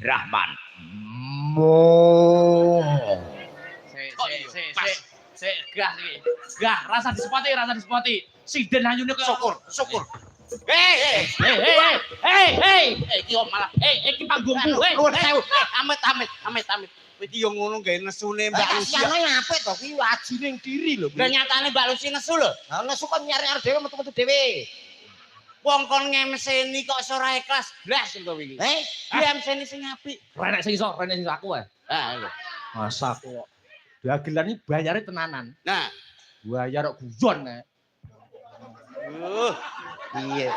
Rahman. Gah, rasa disepoti. Siden hanyune kok syukur. Hei, iki malah iki panggungku. Amit. Iki yo ngono gawe nesune Mbak Lucy. Ana apik to kuwi wajine ning diri lho. Lah nyatane Mbak Lucy nesu lho. Ha nesu kok nyari-nyari dhewe metu-metu dhewe. Wong kon ngemseni kok iso ora ikhlas blas engko iki. Ngemseni sing apik. Renek sing iso aku ae. Ha. Masa kok. Dagelan iki bayare tenanan. Nah, Bayar kok guyon nek. Iya.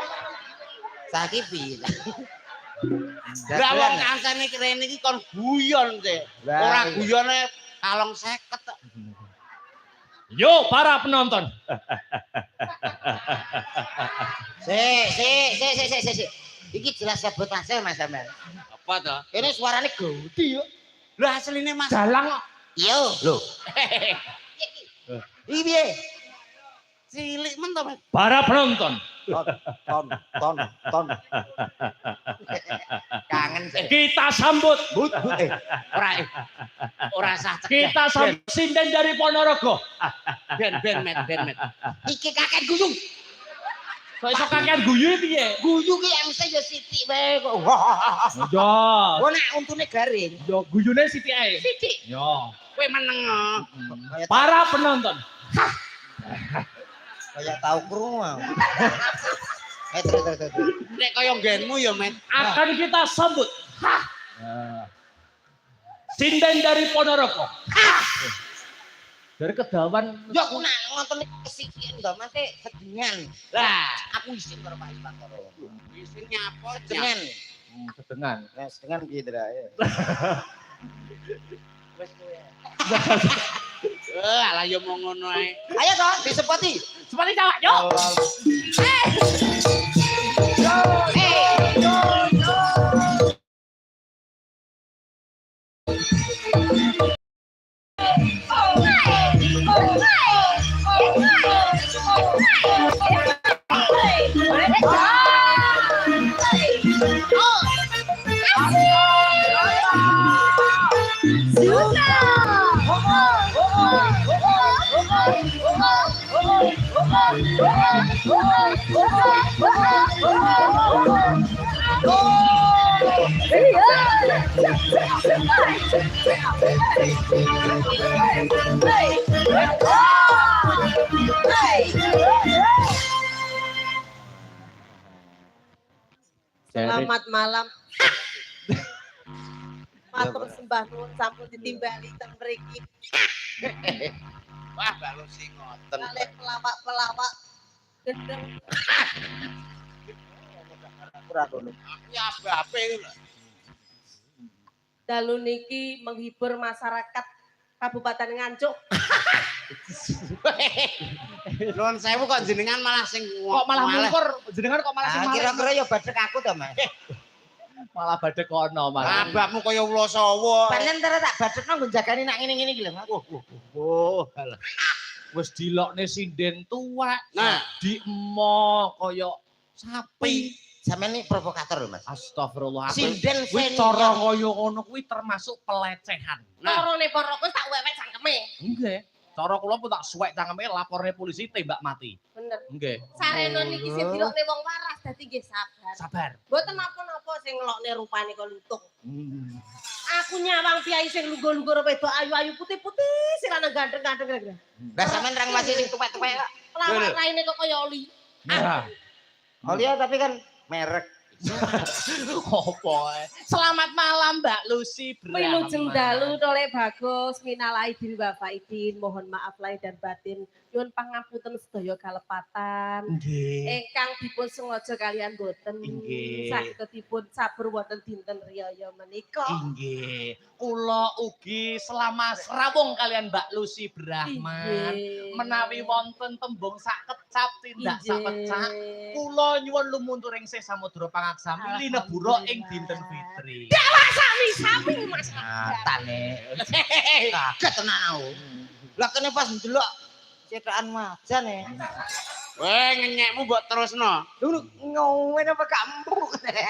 Saiki piye? lah wong kancane kene iki kon guyon teh. Ora guyone kalong 50 tok. Yo para penonton. Si. Iki jelas sebut hasil Mas sampean. Apa to? Kene suarane gede yo. Lah asline Mas. Dalang kok. Yo. Lho. Iki piye? Cilik men to, Mas. Para penonton. Ton. Kangen sih. Kita sambut. Ora sah cegah. Kita sambut sinden dari Ponorogo. Ben met. Iki kakek guyung. Kok iso kakean guyu piye? Guyu ki mesti yo sithik wae kok. Yo. Oh nek untune garing. Yo guyune sithik ae. Sithik. Yo. Kowe meneng. Para penonton. Kayak tahu krungu. Terus. Nek kaya nggenmu ya, Met. Akan kita sambut. Sinden dari Ponorogo. Dari Kedawan. Yo aku nak nonton kesikian to, Mas sedengan. Lah, Aku isin karo Pak Iwantoro. isin nyapa Sedengan. Sedengan. Nah, sedengan piye to, ya. Wes kowe. Alah yo mau ngono ae. Ayo to, disepoti. Sepati cawak, yo. Selamat malam. Matur sembah nuwun sampun ditimbali teng mriki. Wah, Mbak Lucy ngoten. Kalih pelawak-pelawak gendeng. Ora kono. Ya ape lho. Dalu niki menghibur masyarakat Kabupaten Nganjuk. Nuwun sewu kok jenengan malah sing Kok malah mungkur, jenengan kok malah sing malah. Kira-kira ya badhek aku to, Mas. Malah badhe kono malah. Abakmu kaya ula sawa. Panen ntar tak badhekno nggo jagani nak ngene-ngene iki lho, Mas. Alah. Wis dilokne sinden tuwek. Nah, Diemo kaya sapi. Sampeyan iki provokator lho, Mas. Astagfirullah. Sinden Kuwi cara kaya ngono kuwi termasuk pelecehan. Carane poroko tak wewek cangkeme. Nggih. Cara kula pun tak suwek cangkeme laporne polisi tembak mati. Bener. Nggih. Sarena niki sing dilokne wong waras dadi nggih sabar. Sabar. Mboten napa-napa sing ngelokne rupane kok lutung. Aku nyawang piyai sing lungguh-lungguh wedok ayu-ayu putih-putih sing ana ganteng-ganteng. Lah sampean rang masih sing tuwek-tuwek kok. Pelawak raine kok kaya oli. Nah. Olia tapi kan merek. Opo ae. Selamat malam Mbak Lucy. Wilujeng dalu tolek bagus minal aidin wa faidin, mohon maaf lahir dan batin, nyuwun pangapunten sedaya kalepatan. Nggih. Ingkang dipun sengaja kalian boten Nggih. sagedipun sabar wonten dinten riyaya menika. Nggih. Kula ugi selama serawung kalian Mbak Lucy Brahman. Inggih. Menawi wonten tembung sak kecap tindak sak pecak, Inggih. kula nyuwun lumunturing sih samudra pangaksami linebura ing dinten fitri. Sami Mas. Tane. Kaget tenan aku. Lah kene pas ndelok cetakan majan ya. weh ngenyekmu mbok terusno. Dulu ngowen apa gak empuk.